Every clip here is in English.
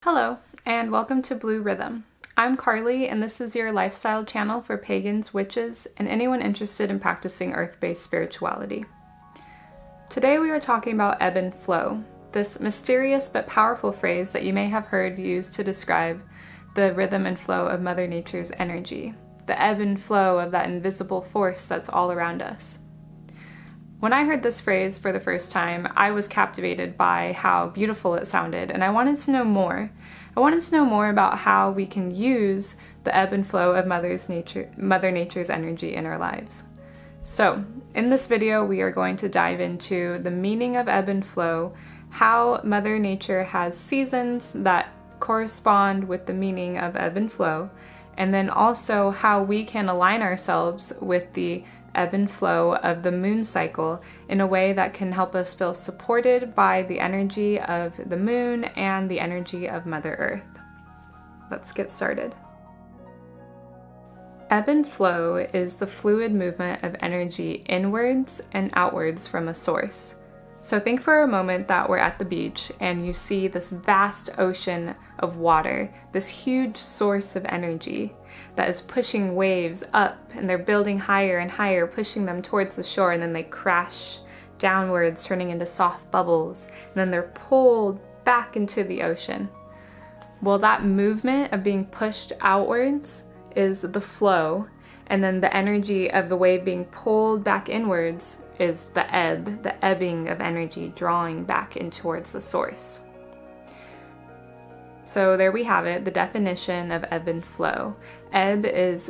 Hello, and welcome to Blue Rhythm. I'm Carly, and this is your lifestyle channel for pagans, witches, and anyone interested in practicing earth-based spirituality. Today we are talking about ebb and flow, this mysterious but powerful phrase that you may have heard used to describe the rhythm and flow of Mother Nature's energy, the ebb and flow of that invisible force that's all around us. When I heard this phrase for the first time, I was captivated by how beautiful it sounded, and I wanted to know more. I wanted to know more about how we can use the ebb and flow of Mother Nature's energy in our lives. So, in this video, we are going to dive into the meaning of ebb and flow, how Mother Nature has seasons that correspond with the meaning of ebb and flow, and then also how we can align ourselves with the ebb and flow of the moon cycle in a way that can help us feel supported by the energy of the moon and the energy of Mother Earth. Let's get started. Ebb and flow is the fluid movement of energy inwards and outwards from a source. So think for a moment that we're at the beach and you see this vast ocean of water, this huge source of energy that is pushing waves up, and they're building higher and higher, pushing them towards the shore, and then they crash downwards, turning into soft bubbles, and then they're pulled back into the ocean. Well, that movement of being pushed outwards is the flow, and then the energy of the wave being pulled back inwards is the ebb, the ebbing of energy drawing back in towards the source. So there we have it, the definition of ebb and flow. Ebb is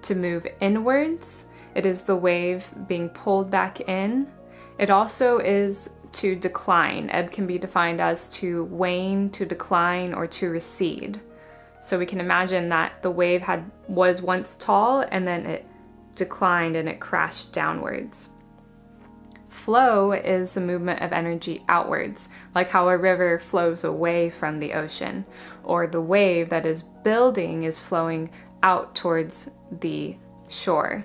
to move inwards. It is the wave being pulled back in. It also is to decline. Ebb can be defined as to wane, to decline, or to recede. So we can imagine that the wave was once tall and then it declined and it crashed downwards. Flow is the movement of energy outwards, like how a river flows away from the ocean, or the wave that is building is flowing out towards the shore.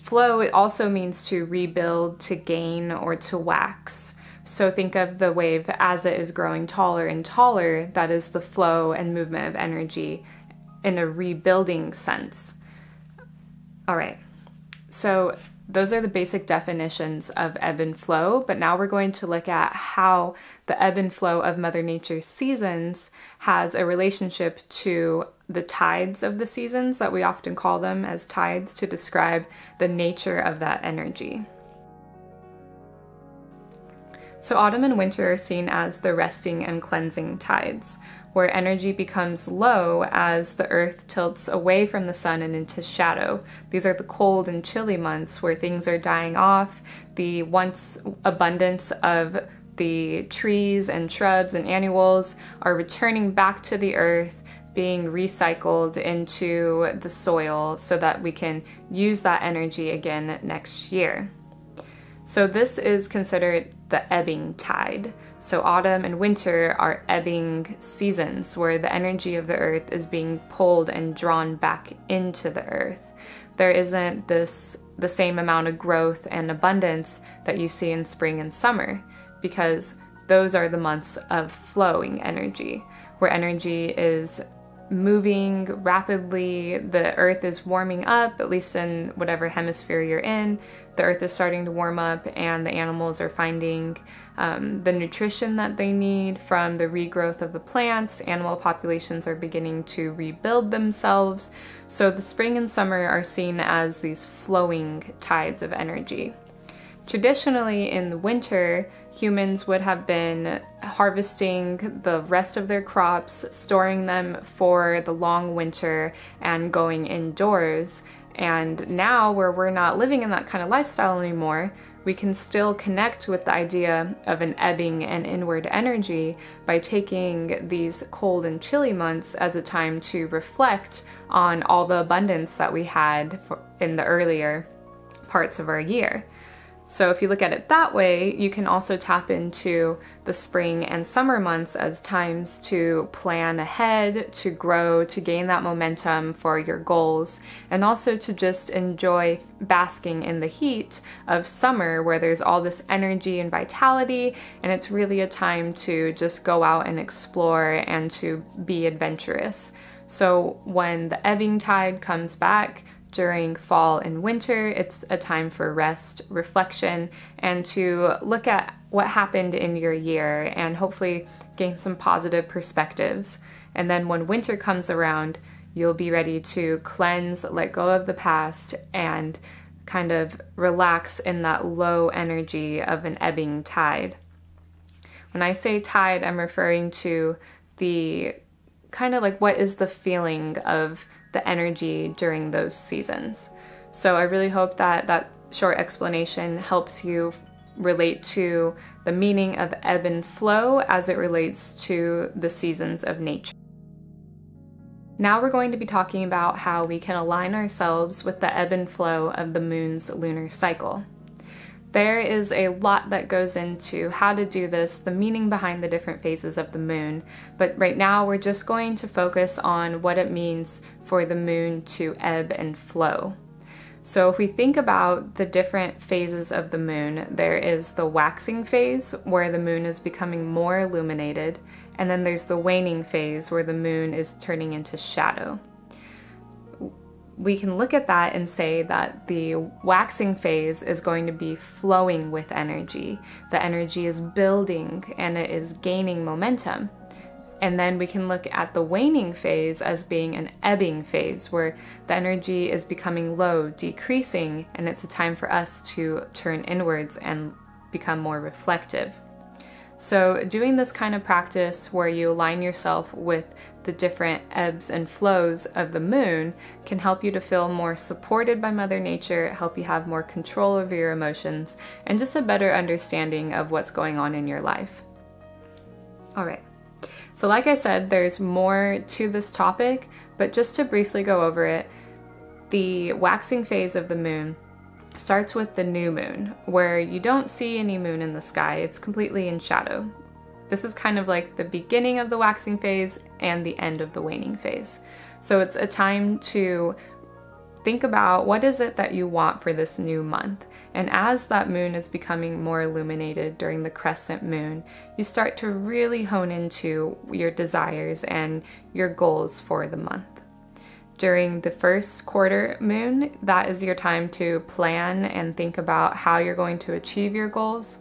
Flow, it also means to rebuild, to gain, or to wax. So think of the wave as it is growing taller and taller. That is the flow and movement of energy in a rebuilding sense. All right, so those are the basic definitions of ebb and flow, but now we're going to look at how the ebb and flow of Mother Nature's seasons has a relationship to the tides of the seasons, that we often call them as tides to describe the nature of that energy. So autumn and winter are seen as the resting and cleansing tides, where energy becomes low as the earth tilts away from the sun and into shadow. These are the cold and chilly months where things are dying off. The once abundance of the trees and shrubs and annuals are returning back to the earth, being recycled into the soil so that we can use that energy again next year. So this is considered the ebbing tide. So autumn and winter are ebbing seasons where the energy of the earth is being pulled and drawn back into the earth. There isn't the same amount of growth and abundance that you see in spring and summer, because those are the months of flowing energy, where energy is moving rapidly. The earth is warming up, at least in whatever hemisphere you're in. The earth is starting to warm up and the animals are finding the nutrition that they need from the regrowth of the plants. Animal populations are beginning to rebuild themselves. So the spring and summer are seen as these flowing tides of energy. Traditionally, in the winter, humans would have been harvesting the rest of their crops, storing them for the long winter, and going indoors. And now, where we're not living in that kind of lifestyle anymore, we can still connect with the idea of an ebbing and inward energy by taking these cold and chilly months as a time to reflect on all the abundance that we had in the earlier parts of our year. So if you look at it that way, you can also tap into the spring and summer months as times to plan ahead, to grow, to gain that momentum for your goals, and also to just enjoy basking in the heat of summer where there's all this energy and vitality, and it's really a time to just go out and explore and to be adventurous. So when the ebbing tide comes back, during fall and winter, it's a time for rest, reflection, and to look at what happened in your year and hopefully gain some positive perspectives. And then when winter comes around, you'll be ready to cleanse, let go of the past, and kind of relax in that low energy of an ebbing tide. When I say tide, I'm referring to the kind of like what is the feeling of the energy during those seasons. So I really hope that that short explanation helps you relate to the meaning of ebb and flow as it relates to the seasons of nature. Now we're going to be talking about how we can align ourselves with the ebb and flow of the moon's lunar cycle. There is a lot that goes into how to do this, the meaning behind the different phases of the moon, but right now we're just going to focus on what it means for the moon to ebb and flow. So if we think about the different phases of the moon, there is the waxing phase where the moon is becoming more illuminated, and then there's the waning phase where the moon is turning into shadow. We can look at that and say that the waxing phase is going to be flowing with energy. The energy is building and it is gaining momentum. And then we can look at the waning phase as being an ebbing phase where the energy is becoming low, decreasing, and it's a time for us to turn inwards and become more reflective. So doing this kind of practice where you align yourself with the different ebbs and flows of the moon can help you to feel more supported by Mother Nature, help you have more control over your emotions, and just a better understanding of what's going on in your life. All right. So like I said, there's more to this topic, but just to briefly go over it, the waxing phase of the moon starts with the new moon, where you don't see any moon in the sky. It's completely in shadow. This is kind of like the beginning of the waxing phase and the end of the waning phase. So it's a time to think about what is it that you want for this new month. And as that moon is becoming more illuminated during the crescent moon, you start to really hone into your desires and your goals for the month. During the first quarter moon, that is your time to plan and think about how you're going to achieve your goals.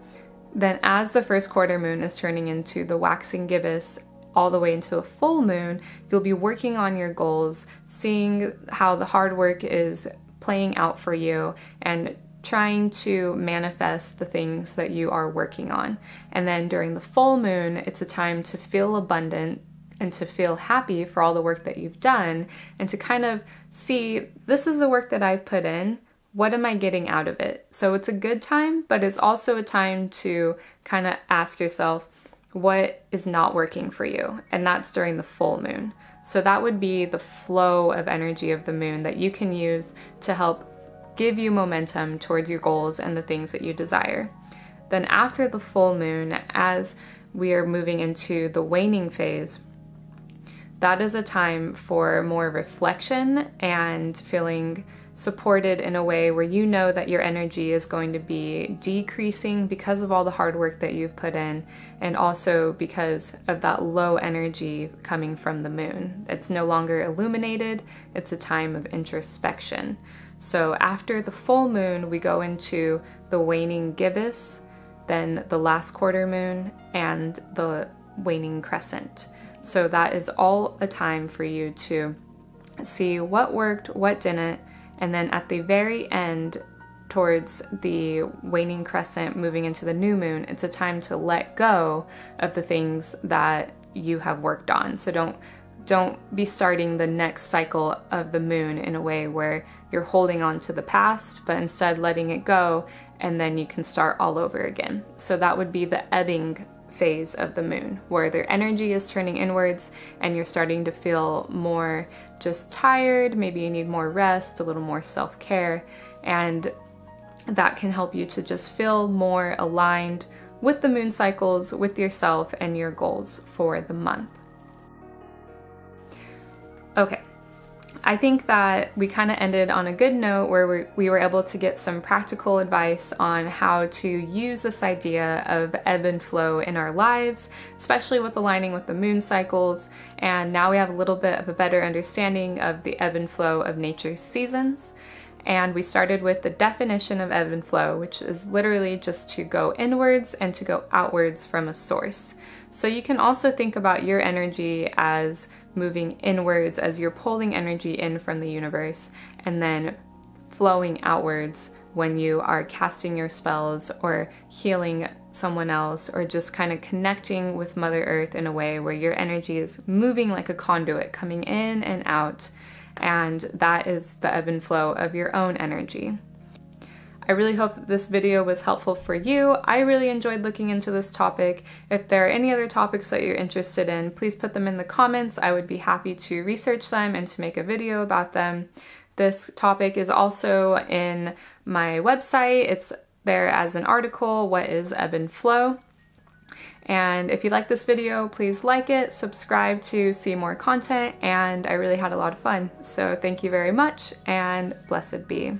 Then as the first quarter moon is turning into the waxing gibbous all the way into a full moon, you'll be working on your goals, seeing how the hard work is playing out for you, and trying to manifest the things that you are working on. And then during the full moon, it's a time to feel abundant and to feel happy for all the work that you've done, and to kind of see, this is the work that I've put in, what am I getting out of it? So it's a good time, but it's also a time to kind of ask yourself, what is not working for you? And that's during the full moon. So that would be the flow of energy of the moon that you can use to help give you momentum towards your goals and the things that you desire. Then after the full moon, as we are moving into the waning phase, that is a time for more reflection and feeling supported in a way where you know that your energy is going to be decreasing because of all the hard work that you've put in, and also because of that low energy coming from the moon. It's no longer illuminated, it's a time of introspection. So after the full moon, we go into the waning gibbous, then the last quarter moon, and the waning crescent. So that is all a time for you to see what worked, what didn't, and then at the very end, towards the waning crescent moving into the new moon, it's a time to let go of the things that you have worked on. So don't be starting the next cycle of the moon in a way where you're holding on to the past, but instead letting it go, and then you can start all over again. So that would be the ebbing phase of the moon, where their energy is turning inwards and you're starting to feel more just tired, maybe you need more rest, a little more self-care, and that can help you to just feel more aligned with the moon cycles, with yourself, and your goals for the month. Okay, I think that we kind of ended on a good note where we were able to get some practical advice on how to use this idea of ebb and flow in our lives, especially with aligning with the moon cycles. And now we have a little bit of a better understanding of the ebb and flow of nature's seasons. And we started with the definition of ebb and flow, which is literally just to go inwards and to go outwards from a source. So you can also think about your energy as moving inwards, as you're pulling energy in from the universe, and then flowing outwards when you are casting your spells or healing someone else, or just kind of connecting with Mother Earth in a way where your energy is moving like a conduit, coming in and out. And that is the ebb and flow of your own energy. I really hope that this video was helpful for you. I really enjoyed looking into this topic. If there are any other topics that you're interested in, please put them in the comments. I would be happy to research them and to make a video about them. This topic is also in my website. It's there as an article, What is Ebb and Flow? And if you like this video, please like it, subscribe to see more content, and I really had a lot of fun. So thank you very much, and blessed be.